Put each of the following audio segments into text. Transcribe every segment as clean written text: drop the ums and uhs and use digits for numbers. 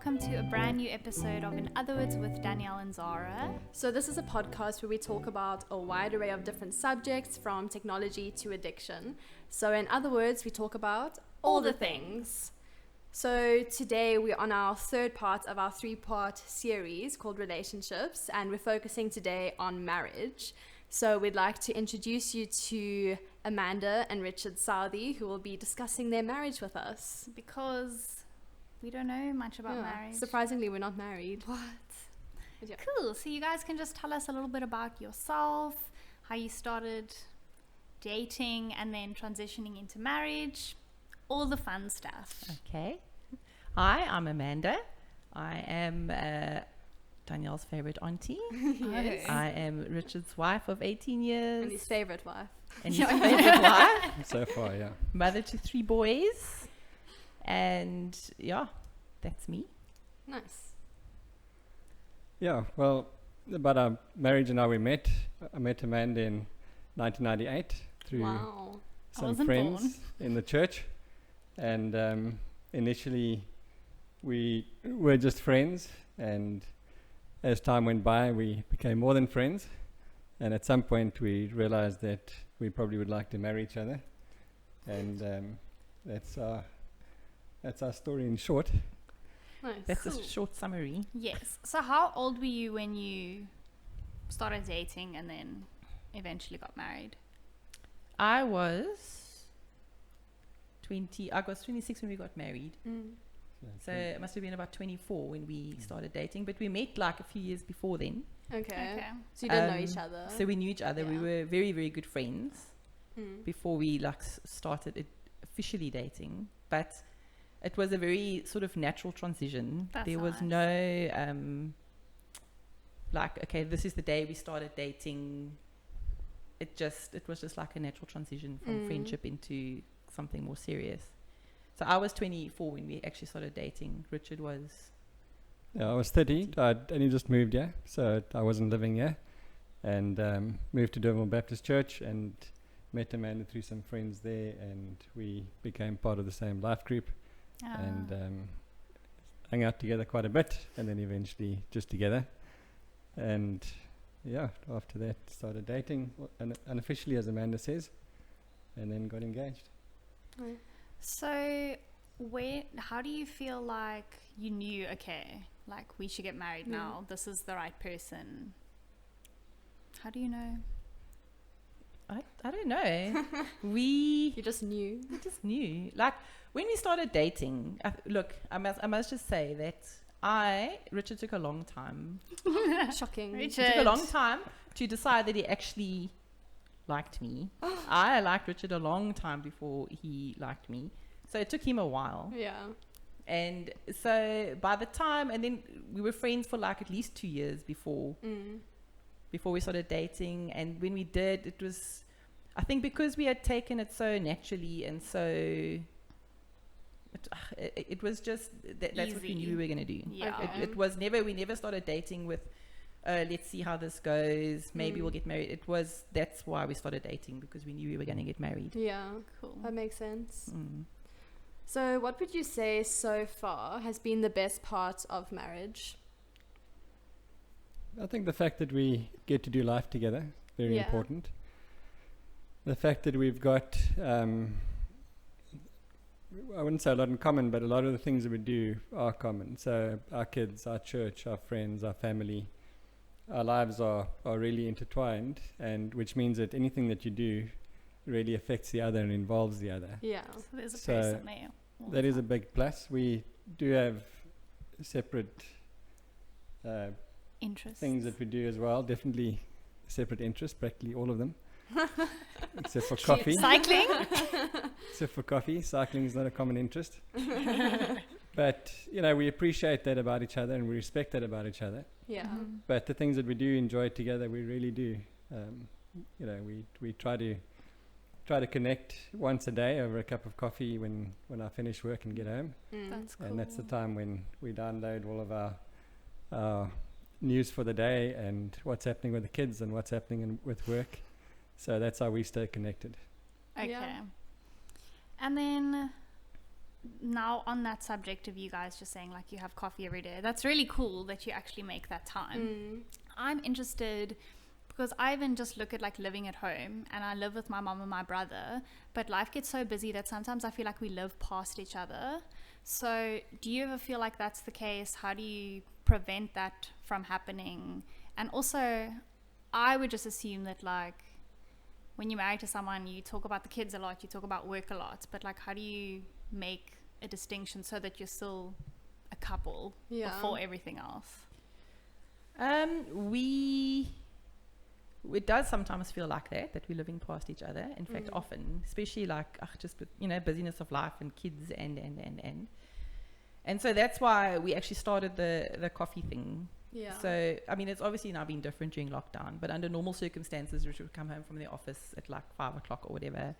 welcome to a brand new episode of In Other Words with Danielle and Zara. So this is a podcast where we talk about a wide array of different subjects, from technology to addiction. So in other words, we talk about all the things. So today we're on our third part of our three-part series called Relationships, and we're focusing today on marriage. So we'd like to introduce you to Amanda and Richard Southey, who will be discussing their marriage with us. Because we don't know much about marriage. Surprisingly, we're not married. What? Yeah. Cool. So you guys can just tell us a little bit about yourself, how you started dating and then transitioning into marriage, all the fun stuff. Okay. Hi, I'm Amanda. I am Danielle's favorite auntie. Yes. I am Richard's wife of 18 years. And his favorite wife. And his favorite wife. So far, yeah. Mother to 3 boys. And yeah, that's me. Nice. Yeah, well, about our marriage and how we met. I met Amanda in 1998 through Wow. I wasn't some friends born. in the church. And initially, we were just friends. And as time went by, we became more than friends. And at some point, we realized that we probably would like to marry each other. And that's our story in short. Nice. That's Cool. a short summary. Yes. So how old were you when you started dating and then eventually got married? I was 26 when we got married. So it must have been about 24 when we started dating. But we met like a few years before then. Okay. So you didn't know each other. So we knew each other. We Yeah. were very, very good friends Mm. before we started officially dating. But it was a very sort of natural transition. That's there was nice. no okay, this is the day we started dating. It was just like a natural transition from friendship into something more serious. So I was 24 when we actually started dating. Richard was Yeah, I was 30. I'd only just moved here, so I wasn't living here. And moved to Deferring Baptist Church and met Amanda through some friends there, and we became part of the same life group and hung out together quite a bit, and then eventually just together. And yeah, after that started dating unofficially, as Amanda says, and then got engaged. Right. So how do you feel like you knew, okay, like we should get married now, this is the right person? How do you know? I don't know. we You just knew. just knew. Like when we started dating, I must just say that Richard took a long time. Shocking. It took a long time to decide that he actually liked me. I liked Richard a long time before he liked me. So it took him a while. Yeah. And so by the time, and then we were friends for like at least 2 years before we started dating. And when we did, it was, I think because we had taken it so naturally and so, it was just, that's what we knew we were going to do. Yeah. Okay. It was we never started dating with, let's see how this goes. Maybe we'll get married. That's why we started dating, because we knew we were going to get married. Yeah. Cool. That makes sense. Mm. So what would you say so far has been the best part of marriage? I think the fact that we get to do life together, very Yeah. important. The fact that we've got, I wouldn't say a lot in common, but a lot of the things that we do are common. So our kids, our church, our friends, our family, our lives are really intertwined, and which means that anything that you do really affects the other and involves the other. Yeah. So there's a So person there. all the That is a time. big plus. We do have separate Interest. things that we do as well. Definitely separate interests, practically all of them, except for coffee. Cycling. Except for coffee, cycling is not a common interest. But we appreciate that about each other, and we respect that about each other. Yeah. But the things that we do enjoy together, we really do. We try to connect once a day over a cup of coffee when I finish work and get home. That's cool. And that's the time when we download all of our news for the day and what's happening with the kids and what's happening with work. So that's how we stay connected. Okay. Yeah. And then now on that subject of you guys just saying like you have coffee every day, that's really cool that you actually make that time. I'm interested because I even just look at like living at home, and I live with my mom and my brother, but life gets so busy that sometimes I feel like we live past each other. So do you ever feel like that's the case? How do you prevent that from happening? And also, I would just assume that like when you're married to someone, you talk about the kids a lot, you talk about work a lot, but like how do you make a distinction so that you're still a couple before everything else? It does sometimes feel like that we're living past each other. In fact, often, especially like just with, busyness of life and kids and so that's why we actually started the coffee thing. Yeah. So I mean, it's obviously now been different during lockdown, but under normal circumstances, Richard would come home from the office at like 5 o'clock or whatever,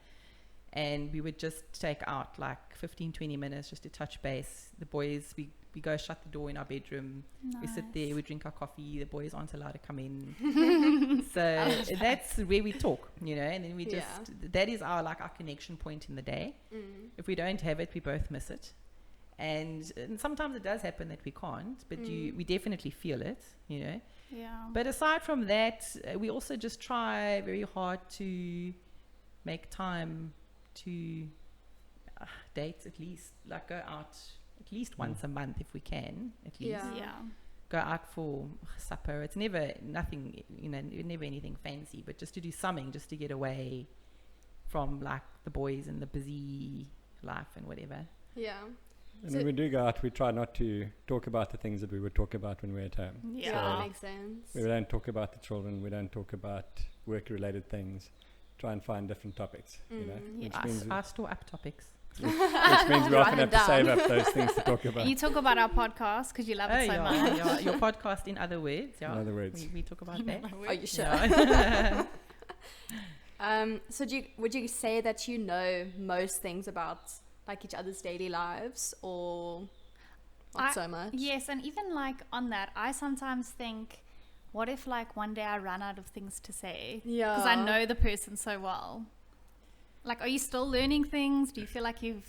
and we would just take out like 15-20 minutes just to touch base. The boys, we go shut the door in our bedroom. Nice. We sit there, we drink our coffee. The boys aren't allowed to come in. So that's where we talk, and then we just, that is our connection point in the day. If we don't have it, we both miss it. And sometimes it does happen that we can't, but we definitely feel it, Yeah. But aside from that, we also just try very hard to make time to date, at least, like go out at least once a month if we can, at least. Yeah. Go out for supper. It's never nothing, never anything fancy, but just to do something, just to get away from like the boys and the busy life and whatever. Yeah. And when we do go out, we try not to talk about the things that we would talk about when we're at home. Yeah. That makes sense. We don't talk about the children. We don't talk about work-related things. Try and find different topics, which means I store up topics. which means we often have to save up those things to talk about. You talk about our podcast because you love it so much. Yeah, your podcast, in other words. Yeah. In other words. We talk about that. Are you sure? Yeah. So would you say that you know most things about like each other's daily lives, or not so much? Yes, and even like on that, I sometimes think, what if like one day I run out of things to say? Yeah. Because I know the person so well. Like, are you still learning things? Do you feel like you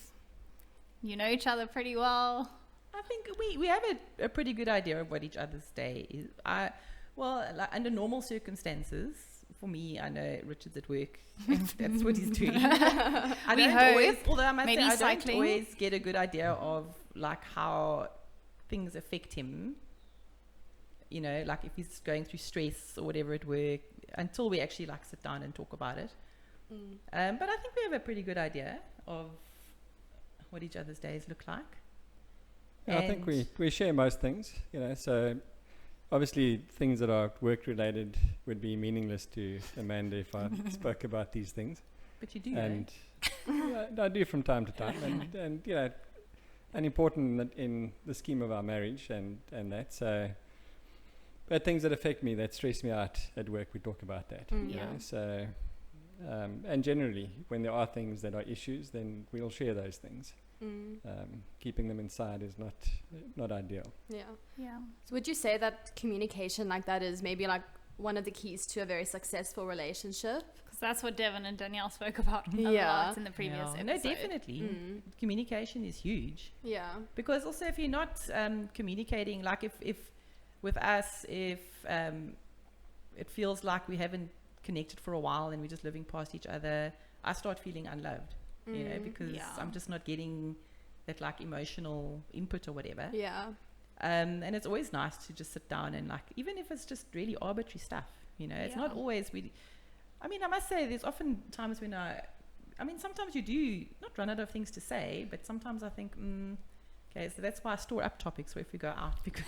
know each other pretty well? I think we have a pretty good idea of what each other's day is. Under normal circumstances, for me, I know Richard's at work. That's what he's doing. I don't always get a good idea of like how things affect him. Like if he's going through stress or whatever at work, until we actually like sit down and talk about it. But I think we have a pretty good idea of what each other's days look like. Yeah, I think we share most things, so obviously things that are work related would be meaningless to Amanda if I spoke about these things. But you do, and I do from time to time, and important in the scheme of our marriage and that. So, but things that affect me, that stress me out at work, we talk about that. So, and generally, when there are things that are issues, then we'll share those things. Keeping them inside is not ideal. Yeah. So would you say that communication like that is maybe like one of the keys to a very successful relationship? Because that's what Devin and Danielle spoke about a lot in the previous episode. No, definitely. Communication is huge. Yeah. Because also if you're not communicating, like if with us, if it feels like we haven't connected for a while and we're just living past each other, I start feeling unloved. Because I'm just not getting that like emotional input or whatever. Yeah. And it's always nice to just sit down and like, even if it's just really arbitrary stuff, it's not always I must say there's often times when sometimes you do not run out of things to say, but sometimes I think, okay, so that's why I store up topics for if we go out, because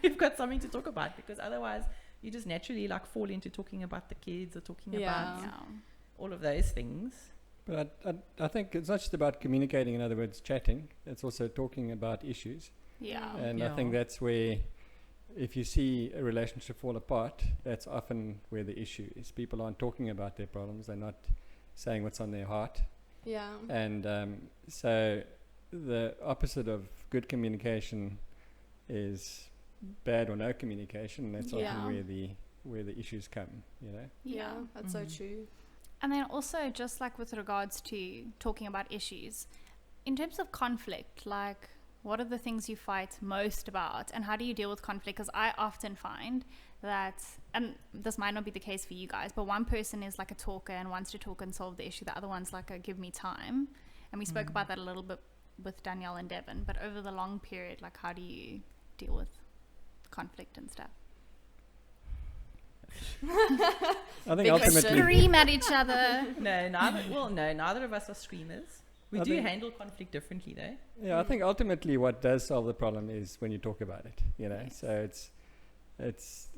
we've got something to talk about, because otherwise you just naturally like fall into talking about the kids or talking about all of those things. But I think it's not just about communicating, in other words, chatting. It's also talking about issues. Yeah. And I think that's where, if you see a relationship fall apart, that's often where the issue is. People aren't talking about their problems. They're not saying what's on their heart. Yeah. And so the opposite of good communication is bad or no communication. That's often where the issues come, Yeah, that's so true. And then also just like with regards to talking about issues, in terms of conflict, like, what are the things you fight most about, and how do you deal with conflict? Because I often find that, and this might not be the case for you guys, but one person is like a talker and wants to talk and solve the issue. The other one's like a give me time. And we spoke about that a little bit with Danielle and Devin. But over the long period, like, how do you deal with conflict and stuff? I think Big ultimately, question. Scream at each other. Neither of us are screamers. We I do think- handle conflict differently, though. yeah, I think ultimately what does solve the problem is when you talk about it. You know, Yes. so it's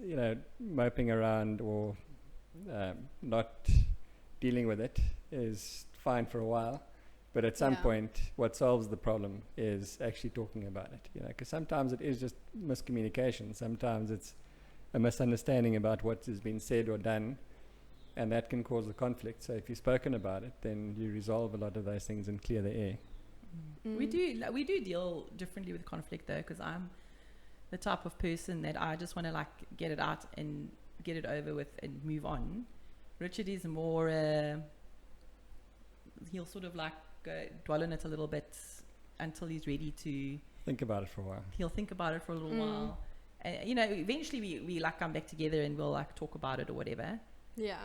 moping around or not dealing with it is fine for a while, but at some Yeah. point, what solves the problem is actually talking about it. You know, because sometimes it is just miscommunication. Sometimes it's a misunderstanding about what has been said or done, and that can cause the conflict. So if you've spoken about it, then you resolve a lot of those things and clear the air. We do deal differently with conflict, though, because I'm the type of person that I just want to like get it out and get it over with and move on. Richard is more he'll sort of like dwell on it a little bit until he's ready to. Think about it for a while. He'll think about it for a little while, and eventually we like come back together and we'll like talk about it or whatever. Yeah.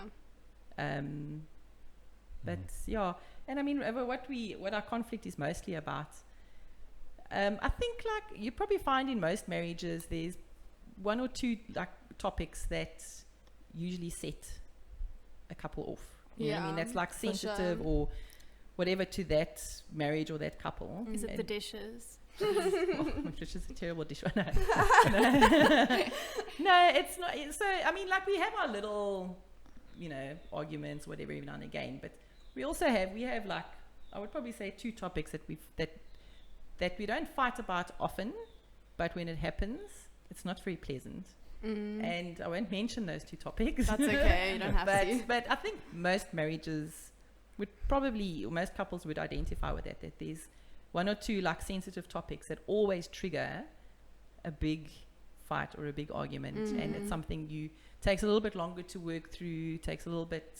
But yeah, and I mean, what our conflict is mostly about. I think like you probably find in most marriages, there's one or two like topics that usually set a couple off. You know what I mean? Yeah, That's like for sensitive sure. or whatever to that marriage or that couple. Is it the And- dishes? which is a terrible dish. No, no, it's not. So I mean, like we have our little, arguments, whatever, every now and again. But we also have like, I would probably say 2 topics that we don't fight about often, but when it happens, it's not very pleasant. And I won't mention those 2 topics. That's okay. You don't have to. But I think most marriages would probably, or most couples would identify with that there's 1 or 2 like sensitive topics that always trigger a big fight or a big argument, and it's something takes a little bit longer to work through, takes a little bit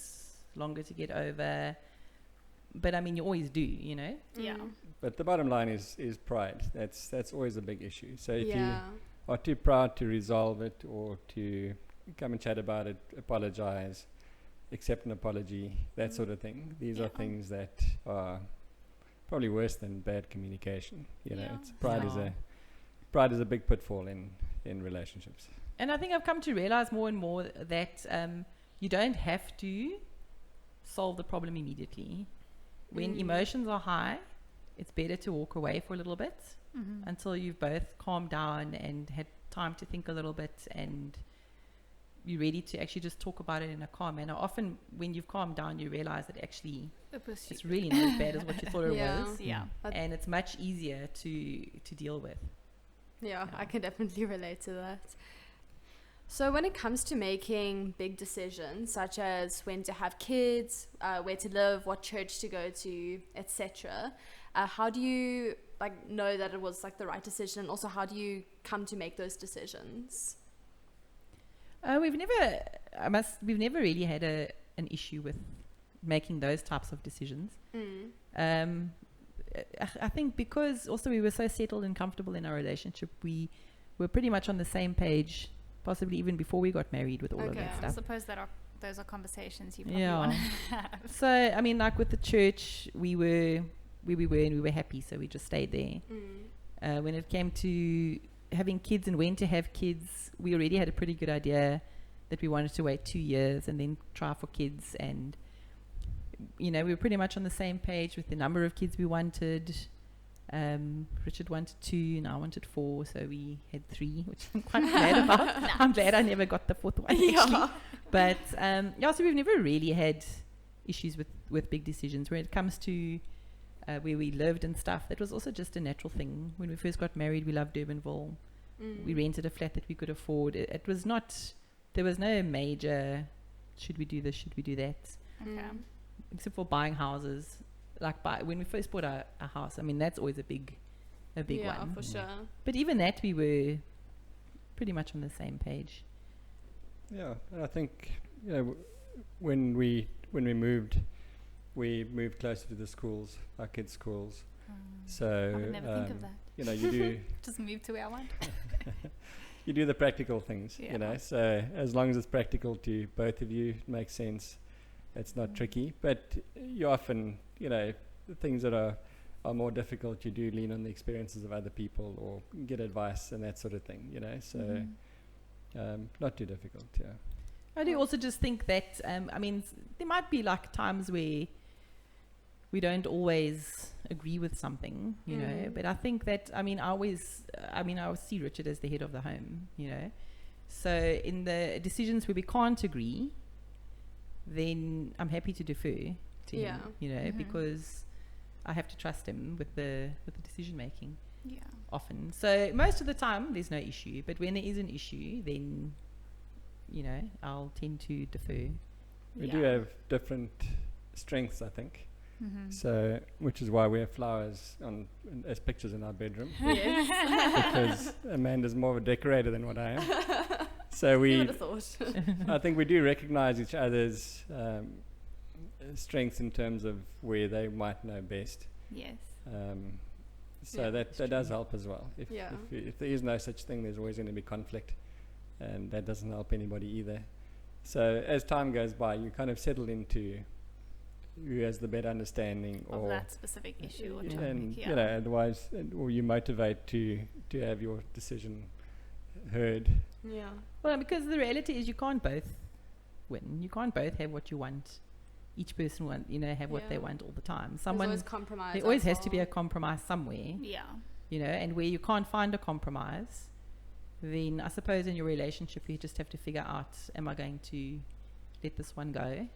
longer to get over, but I mean you always do, Yeah. But the bottom line is pride. That's always a big issue. So if you Yeah. are too proud to resolve it or to come and chat about it, apologize, accept an apology, that sort of thing. These are things that are probably worse than bad communication. It's pride is a big pitfall in relationships. And I think I've come to realize more and more that you don't have to solve the problem immediately. When emotions are high, it's better to walk away for a little bit until you've both calmed down and had time to think a little bit and you're ready to actually just talk about it in a calm manner. Often when you've calmed down, you realize that actually it's really not as bad as what you thought it was. Yeah. And it's much easier to deal with. Yeah, I can definitely relate to that. So when it comes to making big decisions, such as when to have kids, where to live, what church to go to, etc., how do you know that it was the right decision? And also, how do you come to make those decisions? We've never really had an issue with making those types of decisions. I think because also we were so settled and comfortable in our relationship, we were pretty much on the same page, possibly even before we got married with all of that I stuff. suppose those are conversations you probably want to have. So, I mean, like with the church, we were where we were and we were happy, so we just stayed there. When it came to having kids and when to have kids, we already had a pretty good idea that we wanted to wait 2 years and then try for kids, and we were pretty much on the same page with the number of kids we wanted. Richard wanted 2 and I wanted 4, so we had 3, which I'm quite glad about. Nice. I'm glad I never got the 4th one actually. But so we've never really had issues with big decisions. When it comes to where we lived and stuff, that was also just a natural thing. When we first got married, we loved Durbanville. We rented a flat that we could afford. It was not, there was no major, should we do this, should we do that, Okay. except for buying houses. When we first bought our house, I mean, that's always a big one. Yeah, for sure. But even that, we were pretty much on the same page. Yeah, and I think when we moved closer to the schools, our kids' schools, So I would never think of that. you know, you do Just move to where I want. you do the practical things, Yeah. you know. So as long as it's practical to both of you, it makes sense. It's not tricky, but you often, you know, the things that are more difficult, you do lean on the experiences of other people or get advice and that sort of thing, you know. So not too difficult, yeah. I do also just think that, I mean, there might be like times where we don't always agree with something, you know, but I think that, I always see Richard as the head of the home, you know. So in the decisions where we can't agree, then I'm happy to defer to him, you know, because I have to trust him with the decision making. Yeah. Often. So most of the time there's no issue, but when there is an issue, then, you know, I'll tend to defer. We do have different strengths, I think. Mm-hmm. So, which is why we have flowers as pictures in our bedroom. Yes. Because Amanda's more of a decorator than what I am. So Who would have thought? I think we do recognize each other's strengths in terms of where they might know best. Yes. So Yeah, that does help as well. If there is no such thing, there's always going to be conflict, and that doesn't help anybody either. So as time goes by, you kind of settle into who has the better understanding Of or that specific issue or topic. and Yeah. you know, otherwise, or you motivate to have your decision heard. Yeah. Well, because the reality is you can't both win. You can't both have what you want. Each person have what they want all the time. There's always compromise. There always has to be a compromise somewhere. Yeah. You know, and where you can't find a compromise, then I suppose in your relationship you just have to figure out, am I going to let this one go?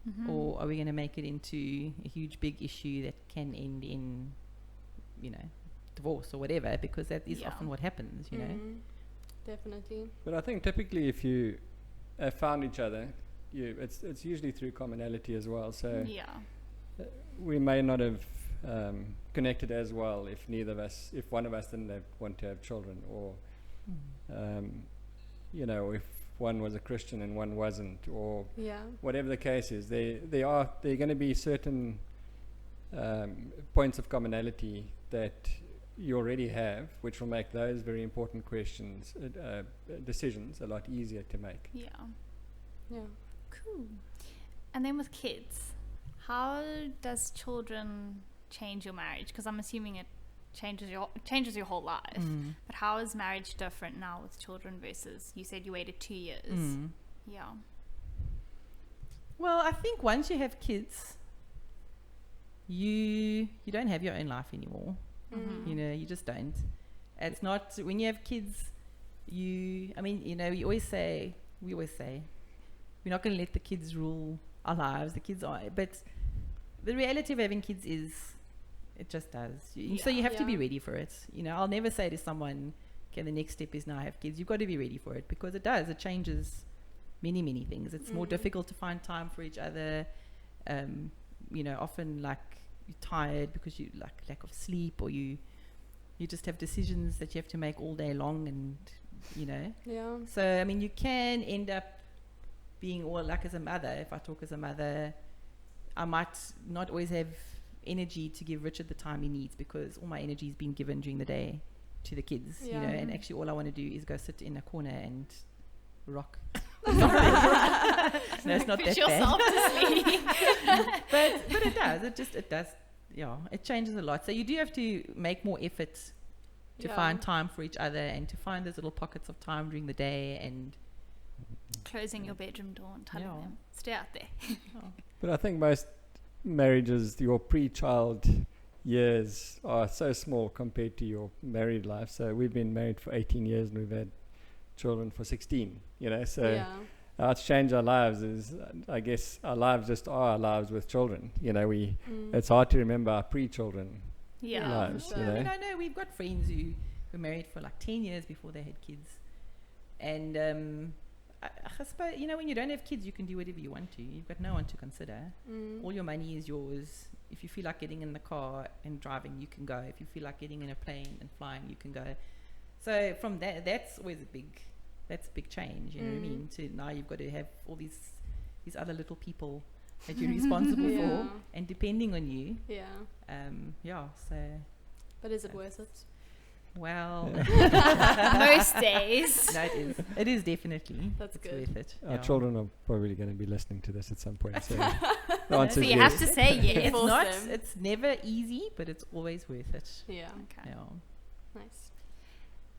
Mm-hmm. Or are we going to make it into a huge big issue that can end in, you know, divorce or whatever, because that is often what happens, you know. Definitely. But I think typically if you have found each other, it's usually through commonality as well. So we may not have connected as well if one of us didn't want to have children, or you know, if one was a Christian and one wasn't, or whatever the case is. There are going to be certain points of commonality that you already have, which will make those very important decisions a lot easier to make. Yeah. Yeah. Cool. And then with kids, how does children change your marriage? Because I'm assuming it changes your whole life. But how is marriage different now with children versus, you said you waited 2 years? Yeah. Well, I think once you have kids, you don't have your own life anymore. You know, you just don't. It's not, when you have kids, we always say we're not going to let the kids rule our lives. The kids are, but the reality of having kids is, it just does. So you have to be ready for it. You know, I'll never say to someone, okay, the next step is now have kids. You've got to be ready for it, because it does. It changes many, many things. It's more difficult to find time for each other. You know, often like you're tired because you like lack of sleep, or you just have decisions that you have to make all day long, and you know. Yeah. So I mean, you can end up being, or like as a mother, if I talk as a mother, I might not always have energy to give Richard the time he needs, because all my energy is being given during the day to the kids, you know, and actually all I want to do is go sit in a corner and rock. No, it's not that bad. but it does. Yeah, it changes a lot. So you do have to make more effort to find time for each other, and to find those little pockets of time during the day, and closing your bedroom door and telling them, stay out there. But I think most marriages, your pre-child years are so small compared to your married life. So we've been married for 18 years and we've had children for 16, you know. So how it's changed our lives is, I guess our lives just are our lives with children. You know, it's hard to remember our pre-children lives, sure. you know. I mean, I know we've got friends who were married for like 10 years before they had kids. And I suppose, you know, when you don't have kids, you can do whatever you want to. You've got no one to consider. All your money is yours. If you feel like getting in the car and driving, you can go. If you feel like getting in a plane and flying, you can go. So from that's always a big change, you know what I mean? So now you've got to have all these other little people that you're responsible Yeah. for and depending on you. Yeah. So, But is it worth it? well, Most days. no, it is. It is definitely. That's it's good. worth it. Our children are probably going to be listening to this at some point. So the So answer is you yes. have to say yes. It's Force not. them. It's never easy, but it's always worth it. Yeah. Okay. Yeah. Nice.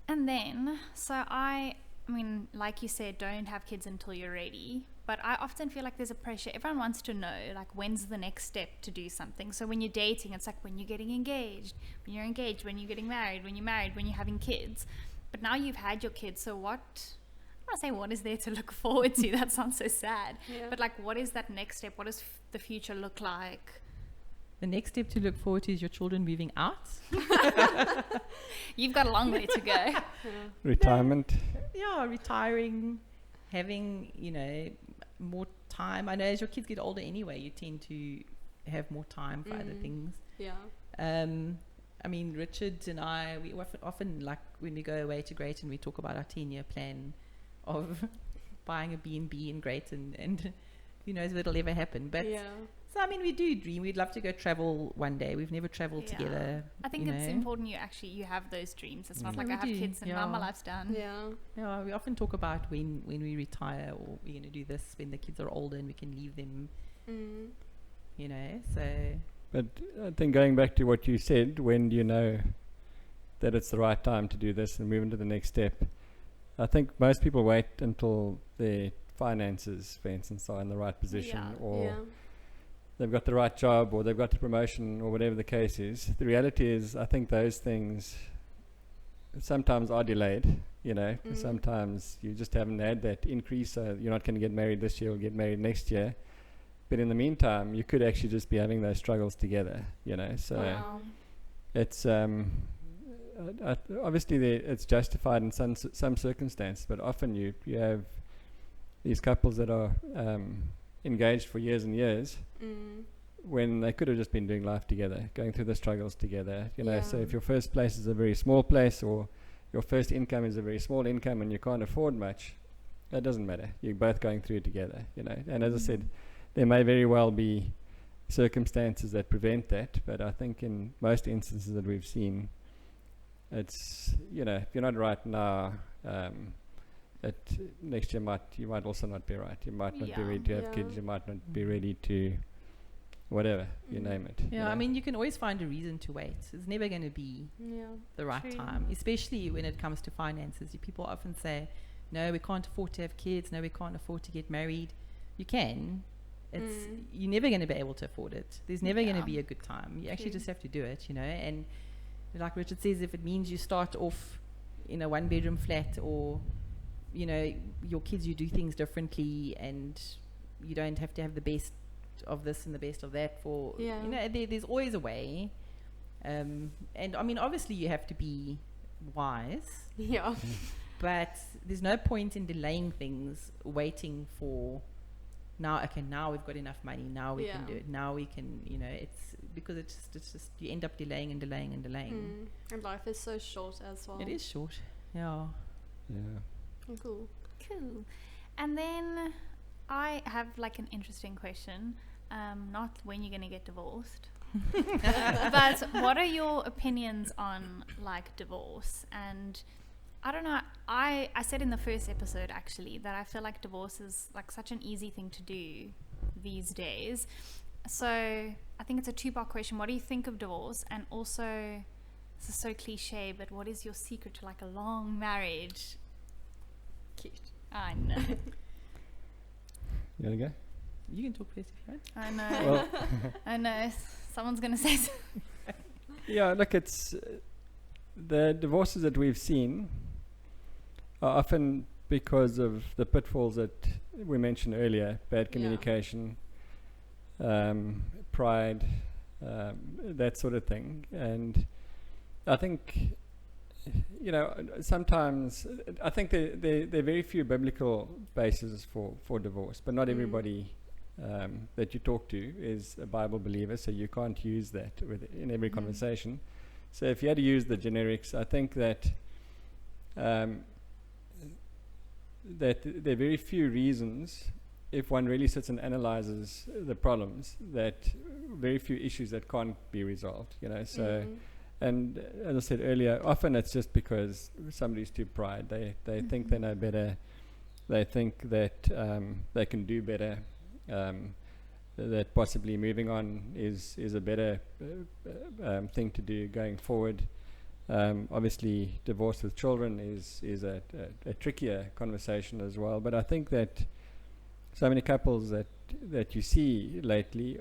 And then, so I mean, like you said, don't have kids until you're ready. But I often feel like there's a pressure. Everyone wants to know, like, when's the next step to do something. So when you're dating, it's like when you're getting engaged, when you're engaged, when you're getting married, when you're married, when you're having kids. But now you've had your kids, so what? I want to say, what is there to look forward to? That sounds so sad. Yeah. But like, what is that next step? What does the future look like? The next step to look forward to is your children moving out. You've got a long way to go. Yeah. Retirement. Yeah, retiring, having, more time. I know as your kids get older anyway, you tend to have more time for other things. Yeah. I mean, Richard and I, we often like when we go away to Greyton, we talk about our 10-year plan of buying a B&B in Greyton, and who knows if it'll ever happen. But Yeah. so, I mean, we do dream. We'd love to go travel one day. We've never traveled Yeah. together. I think it's important you have those dreams. It's not Mm. like We I have do, kids and now my life's done. Yeah. Yeah, we often talk about when we retire or we're going to do this when the kids are older and we can leave them, Mm. so... But I think going back to what you said, when do you know that it's the right time to do this and move into the next step? I think most people wait until their finances, for instance, are in the right position, Yeah. or Yeah. they've got the right job, or they've got the promotion, or whatever the case is. The reality is, I think those things sometimes are delayed. Mm. Sometimes you just haven't had that increase, so you're not going to get married this year or get married next year. But in the meantime, you could actually just be having those struggles together, So Wow. it's obviously it's justified in some circumstances, but often you have these couples that are engaged for years and years Mm. when they could have just been doing life together, going through the struggles together. So Yeah. if your first place is a very small place, or your first income is a very small income and you can't afford much, that doesn't matter. You're both going through it together, And as I said, there may very well be circumstances that prevent that, but I think in most instances that we've seen, it's, if you're not right now, that next year you might also not be right. You might not be Yeah. ready to have Yeah. kids. You might not be ready to whatever, you name it. Yeah, I mean, you can always find a reason to wait. It's never going to be Yeah. the right True. time, especially when it comes to finances. People often say, no, we can't afford to have kids. No, we can't afford to get married. You can. You're never going to be able to afford it. There's never going Yeah. to be a good time. You actually True. just have to do it, and like Richard says, if it means you start off in a one-bedroom flat, or your kids, you do things differently, and you don't have to have the best of this and the best of that for Yeah. there's always a way, and I mean, obviously you have to be wise, Yeah. but there's no point in delaying things, waiting for now we've got enough money, now we can Yeah. do it, now we can, it's because it's just you end up delaying and delaying and delaying. Mm. And life is so short as well. It is short. Yeah. Yeah. Cool. Cool. And then I have like an interesting question. Not when you're going to get divorced, but what are your opinions on like divorce? And I don't know, I said in the first episode actually that I feel like divorce is like such an easy thing to do these days. So I think it's a two-part question. What do you think of divorce? And also, this is so cliche, but what is your secret to like a long marriage? Cute. I know. You want to go? You can talk first if you want. I know. Well, I know. Someone's going to say so. yeah, look, it's the divorces that we've seen are often because of the pitfalls that we mentioned earlier: bad communication, pride, that sort of thing. And I think, sometimes I think there are very few biblical bases for divorce, but not everybody that you talk to is a Bible believer, so you can't use that in every conversation. So if you had to use the generics, I think that that there are very few reasons if one really sits and analyzes the problems, that very few issues that can't be resolved, you know. So, and as I said earlier, often it's just because somebody's too pride. They think they know better. They think that they can do better. That possibly moving on is a better thing to do going forward. Obviously, divorce with children is a trickier conversation as well. But I think that so many couples that you see lately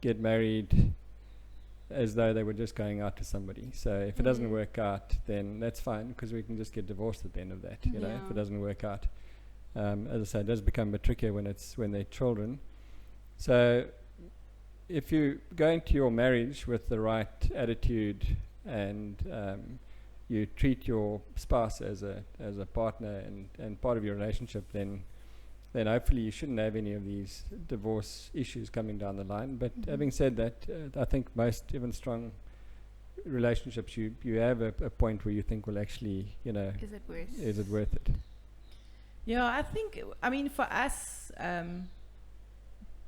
get married as though they were just going out to somebody. So if it doesn't work out, then that's fine, because we can just get divorced at the end of that. You know, if it doesn't work out, as I say, it does become a bit trickier when they're children. So if you go into your marriage with the right attitude and you treat your spouse as a partner and part of your relationship, then hopefully you shouldn't have any of these divorce issues coming down the line. But having said that, I think most even strong relationships, you have a point where you think, well, actually, you know, is it worth it? Yeah, I think, I mean, for us,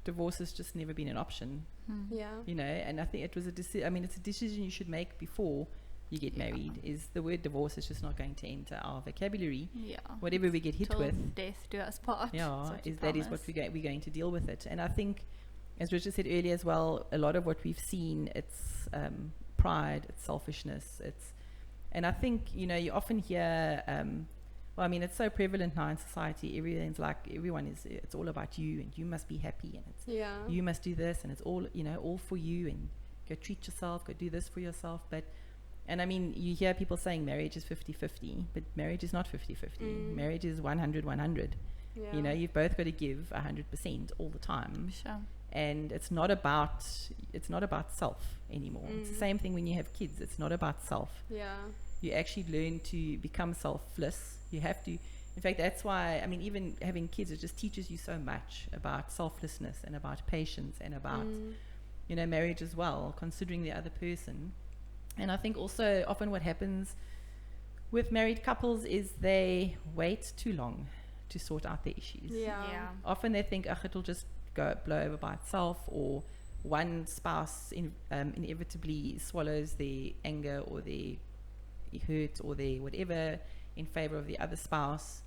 divorce has just never been an option. Yeah. You know, and I think it was it's a decision you should make before you get married. Is the word divorce is just not going to enter our vocabulary. Yeah. Whatever we get hit Till with, death do us part. yeah, is what we're going to deal with it. And I think, as Richard said earlier as well, a lot of what we've seen, it's pride, it's selfishness, and I think, you know, you often hear, well, I mean, it's so prevalent now in society. It's all about you, and you must be happy, and you must do this, and it's all, you know, all for you, and go treat yourself, go do this for yourself. And I mean, you hear people saying marriage is 50-50, but marriage is not 50-50. Marriage is 100-100. Yeah. You know, you've both got to give 100% all the time. Sure. And it's not about self anymore. It's the same thing when you have kids. It's not about self. Yeah. You actually learn to become selfless. You have to. In fact, that's why, I mean, even having kids, it just teaches you so much about selflessness and about patience and about, you know, marriage as well, considering the other person. And I think also often what happens with married couples is they wait too long to sort out their issues. Yeah. Often they think, it'll just blow over by itself, or one spouse inevitably swallows their anger or their hurt or their whatever in favor of the other spouse,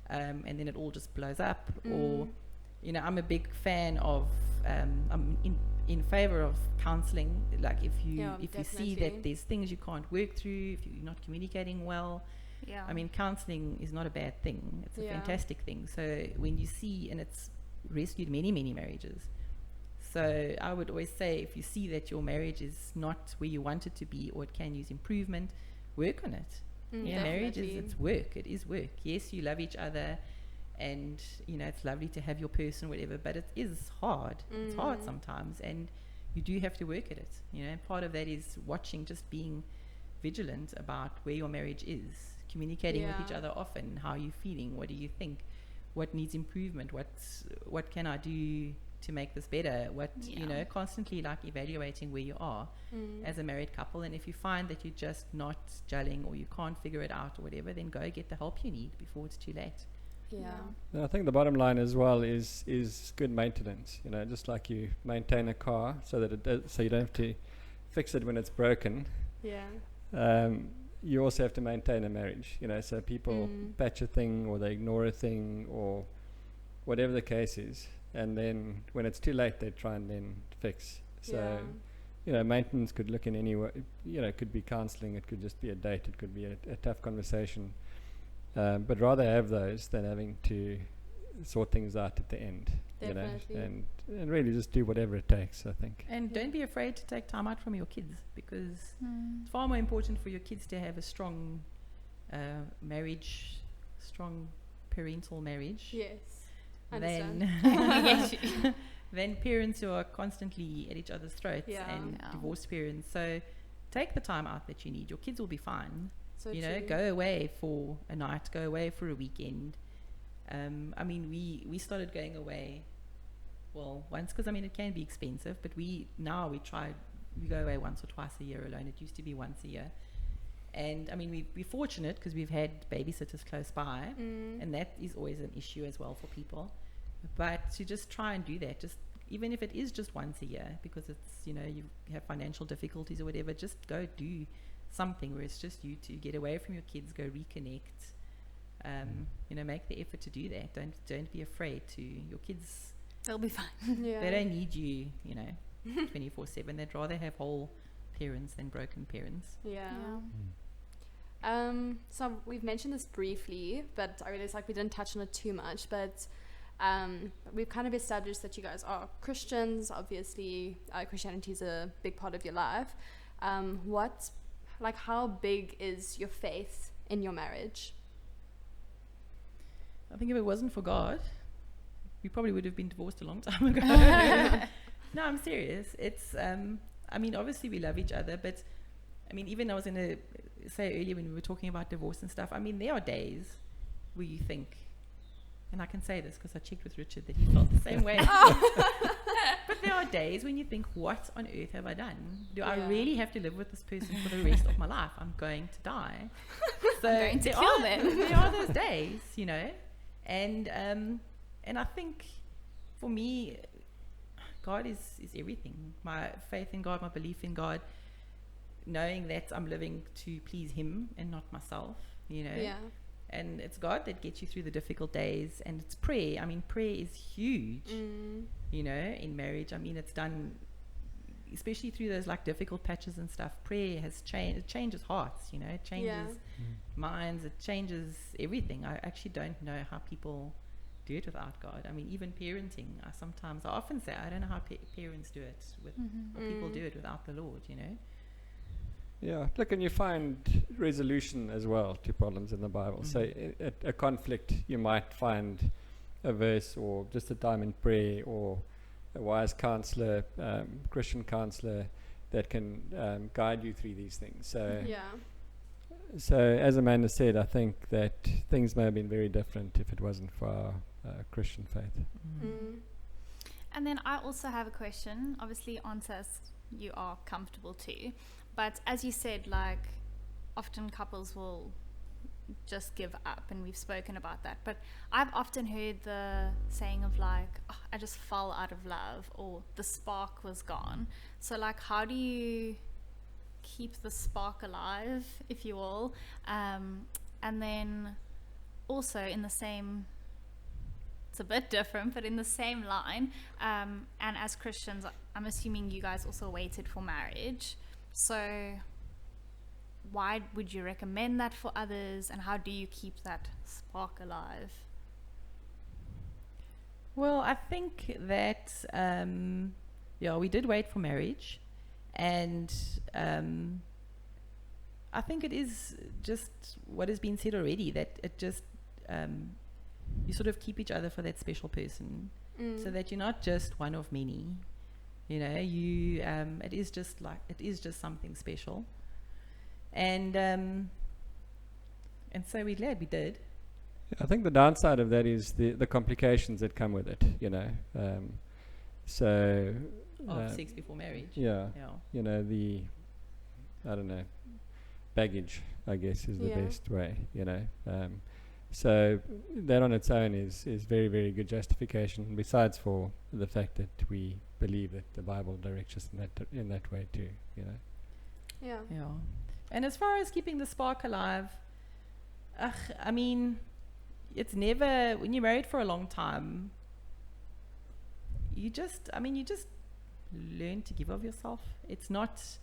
and then it all just blows up. Or, you know, I'm a big fan of, I'm in favor of counseling. Like if you see that there's things you can't work through, if you're not communicating well, I mean, counseling is not a bad thing. It's a fantastic thing. So when you see, and it's rescued many marriages. So I would always say, if you see that your marriage is not where you want it to be, or it can use improvement, work on it. Marriage it's work. It is work. Yes, you love each other, and you know, it's lovely to have your person, whatever, but it is hard. It's hard sometimes, and you do have to work at it. You know, part of that is watching, just being vigilant about where your marriage is, communicating with each other often. How are you feeling? What do you think? What needs improvement? What can I do to make this better? You know, constantly like evaluating where you are as a married couple. And if you find that you're just not gelling, or you can't figure it out or whatever, then go get the help you need before it's too late. I think the bottom line as well is good maintenance. You know, just like you maintain a car so that so you don't have to fix it when it's broken. You also have to maintain a marriage. You know, so people patch a thing, or they ignore a thing, or whatever the case is, and then when it's too late, they try and then fix. So, you know, maintenance could look in any way. You know, it could be counseling, it could just be a date, it could be a tough conversation. But rather have those than having to sort things out at the end. Definitely. You know, and really just do whatever it takes, I think. And don't be afraid to take time out from your kids, because it's far more important for your kids to have a strong marriage, strong parental marriage. Than parents who are constantly at each other's throats, and divorced parents. So take the time out that you need. Your kids will be fine. So you know, go away for a night, go away for a weekend. I mean, we started going away, well, once, because I mean, it can be expensive, but we go away once or twice a year alone. It used to be once a year. And I mean, we're fortunate because we've had babysitters close by, and that is always an issue as well for people. but to just try and do that, just even if it is just once a year, because it's, you know, you have financial difficulties or whatever, just go do something where it's just you two, get away from your kids, go reconnect, you know, make the effort to do that. Don't be afraid to. Your kids, They'll be fine. Yeah. they don't need you, you know, 24/7. They'd rather have whole parents than broken parents. Yeah. Yeah. So we've mentioned this briefly, but I realize like we didn't touch on it too much, but we've kind of established that you guys are Christians. Obviously, Christianity is a big part of your life. How big is your faith in your marriage? I think if it wasn't for God, we probably would have been divorced a long time ago. No, I'm serious. It's, I mean, obviously we love each other, but I mean, even I was going to say earlier when we were talking about divorce and stuff, I mean, there are days where you think, and I can say this because I checked with Richard that he felt the same way. But there are days when you think, what on earth have I done? Do I really have to live with this person for the rest of my life? I'm going to die. So I'm going to kill them. There are those days, you know, and I think for me, God is everything. My faith in God, my belief in God, knowing that I'm living to please Him and not myself, you know. Yeah. And it's God that gets you through the difficult days, and it's prayer. I mean, prayer is huge, you know, in marriage. I mean, it's done, especially through those like difficult patches and stuff. Prayer has changed. It changes hearts, you know. It changes minds. It changes everything. I actually don't know how people do it without God. I mean, even parenting. I often say I don't know how parents do it with, or people do it without the Lord, you know. Yeah, look, and you find resolution as well to problems in the Bible. So at a conflict, you might find a verse or just a time in prayer or a wise counselor, Christian counselor that can guide you through these things. So as Amanda said, I think that things may have been very different if it wasn't for our Christian faith. And then I also have a question. Obviously, answer as you are comfortable to. But as you said, like, often couples will just give up, and we've spoken about that. But I've often heard the saying of like, oh, I just fell out of love, or the spark was gone. So like, how do you keep the spark alive, if you will? And then also in the same, it's a bit different, but in the same line, and as Christians, I'm assuming you guys also waited for marriage. So why would you recommend that for others, and how do you keep that spark alive? Well, I think that, we did wait for marriage, and I think it is just what has been said already, that it just, you sort of keep each other for that special person, so that you're not just one of many. You know, it is just something special, and so we're glad we did. I think the downside of that is the complications that come with it, you know. Sex before marriage. Yeah. You know, baggage, I guess, is the best way, you know. So that on its own is very, very good justification, besides for the fact that we believe that the Bible directs us in that way too, you know. Yeah. And as far as keeping the spark alive, I mean, it's never, when you're married for a long time, you just learn to give of yourself. It's not,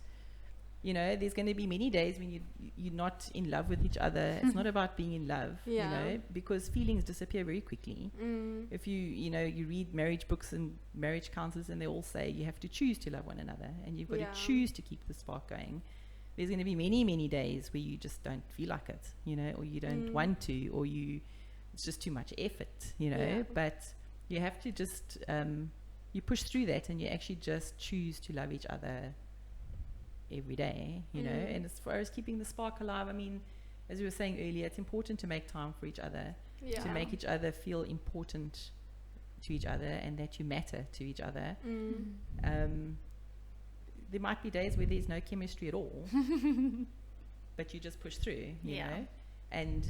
you know, there's going to be many days when you're not in love with each other. It's not about being in love, you know, because feelings disappear very quickly. If you read marriage books and marriage counselors, and they all say you have to choose to love one another, and you've got to choose to keep the spark going. There's going to be many, many days where you just don't feel like it, you know, or you don't want to, or it's just too much effort, you know, but you have to just, you push through that, and you actually just choose to love each other every day, you know. And as far as keeping the spark alive, I mean, as we were saying earlier, it's important to make time for each other, to make each other feel important to each other, and that you matter to each other. There might be days where there's no chemistry at all, but you just push through, you know, and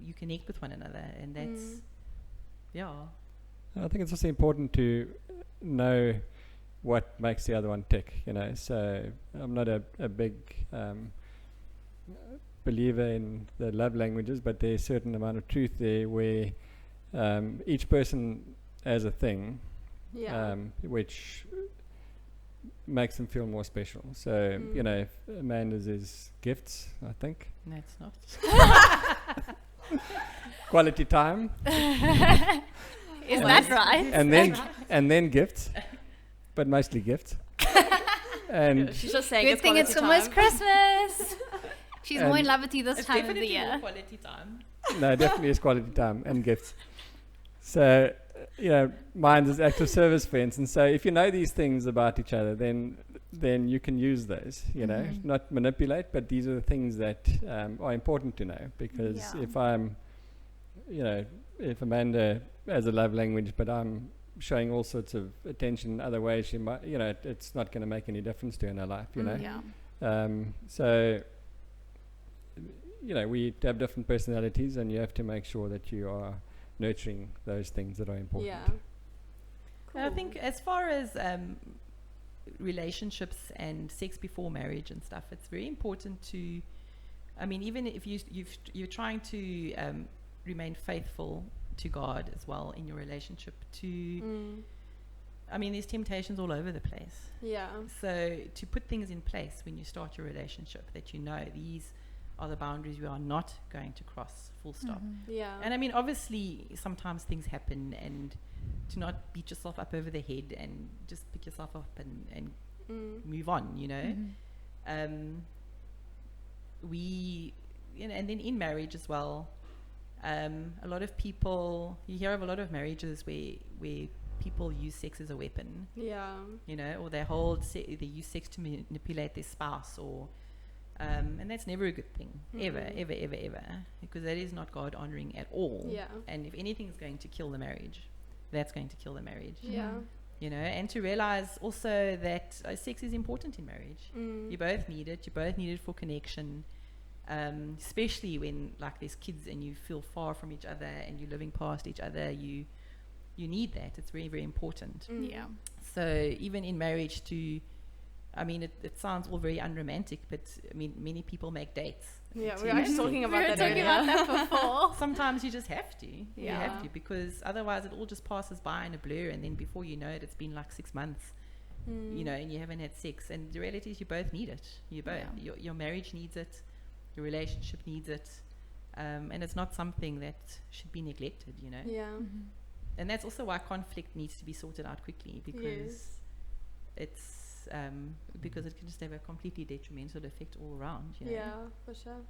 you connect with one another, and that's I think it's also important to know what makes the other one tick, you know. So I'm not a big believer in the love languages, but there's a certain amount of truth there where each person has a thing which makes them feel more special. So, you know, if Amanda's is gifts, I think. No, it's not. Quality time. Is that right? And then gifts, but mostly gifts. And She's just saying Good thing it's almost Christmas. She's more in love with you this time of the year. Quality time. no, definitely is quality time and gifts. So, you know, mine is active service, for instance. So if you know these things about each other, then you can use those, you know, not manipulate, but these are the things that are important to know. Because if I'm, you know, if Amanda has a love language, but I'm showing all sorts of attention in other ways, she might, you know, it's not going to make any difference to her in her life, you know. So, you know, we have different personalities, and you have to make sure that you are nurturing those things that are important. Yeah. Cool. I think as far as relationships and sex before marriage and stuff, it's very important to, I mean, even if you're trying to remain faithful to God as well in your relationship, I mean, there's temptations all over the place. Yeah. So to put things in place when you start your relationship, that you know these are the boundaries we are not going to cross, full stop. Yeah. And I mean, obviously sometimes things happen, and to not beat yourself up over the head and just pick yourself up and move on, you know. And then in marriage as well, a lot of people, you hear of a lot of marriages where people use sex as a weapon. Yeah. You know, or they use sex to manipulate their spouse, or and that's never a good thing, ever, because that is not God honoring at all. Yeah. And if anything is going to kill the marriage, that's going to kill the marriage. Yeah. You know, and to realize also that sex is important in marriage. You both need it. You both need it for connection, especially when like there's kids and you feel far from each other and you're living past each other. You need that. It's very, very important. Yeah. So even in marriage, I mean, it sounds all very unromantic, but I mean, many people make dates. Yeah, we were actually talking about that talking earlier. about that before. Sometimes you just have to. You Yeah. have to, because otherwise it all just passes by in a blur, and then before you know it, it's been like 6 months, you know, and you haven't had sex. And the reality is you both need it. You both. Your marriage needs it. Your relationship needs it. And it's not something that should be neglected, you know. Yeah. And that's also why conflict needs to be sorted out quickly, because it's because it can just have a completely detrimental effect all around, you know? Yeah, for sure.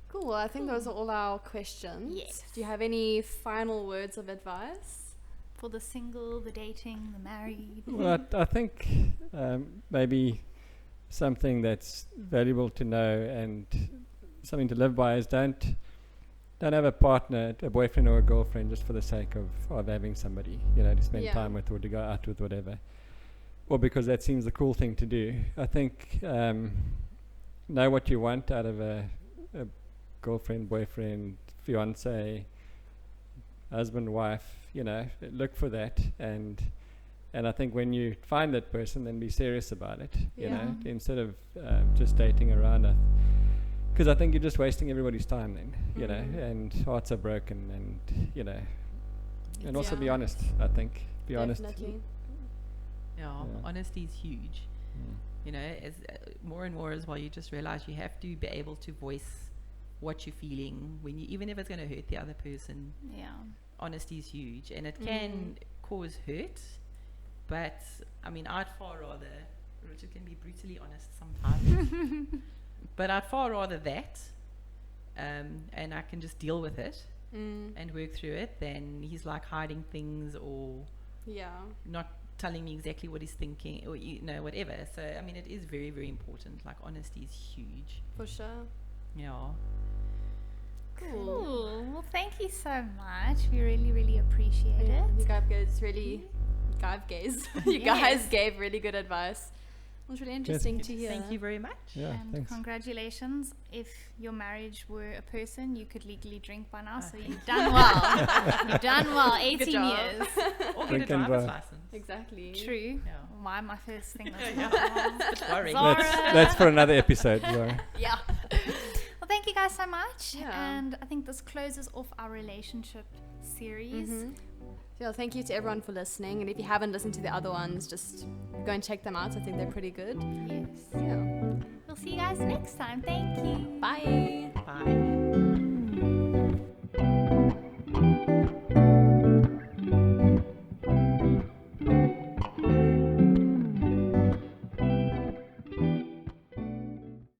Cool. Well, I think those are all our questions. Yes. Do you have any final words of advice? For the single, the dating, the married. Well, I think maybe something that's valuable to know and something to live by is don't have a partner, a boyfriend or a girlfriend, just for the sake of having somebody, you know, to spend time with or to go out with, whatever. Or because that seems the cool thing to do. I think know what you want out of a girlfriend, boyfriend, fiance, husband, wife, you know, look for that. And I think when you find that person, then be serious about it, you know, instead of just dating around. Because I think you're just wasting everybody's time then, you know, and hearts are broken, and, you know, and also be honest, I think. Be honest. Yeah, honesty is huge. You know, as more and more as well, you just realize you have to be able to voice what you're feeling, when you, even if it's going to hurt the other person. Yeah. Honesty is huge, and it can cause hurt, but I mean, I'd far rather, Richard can be brutally honest sometimes, but I'd far rather that, and I can just deal with it and work through it, than he's like hiding things or not telling me exactly what he's thinking, or, you know, whatever. So I mean, it is very, very important. Like, honesty is huge. For sure. Yeah. Cool. Well, thank you so much. We really, really appreciate it. You guys really, you guys gave really good advice. It was really interesting to hear. Thank you very much. Yeah, And thanks. congratulations. If your marriage were a person, you could legally drink by now, so you've done well. You've done well. 18 job. years. Or Drink get a and driver's drive. license. Exactly. True. Yeah. Why my first thing was It's worrying. Zara. That's for another episode. Zara. Yeah. Well, thank you guys so much. Yeah. And I think this closes off our relationship series. Yeah, thank you to everyone for listening. And if you haven't listened to the other ones, just go and check them out. I think they're pretty good. Yes. Yeah. We'll see you guys next time. Thank you. Bye. Bye.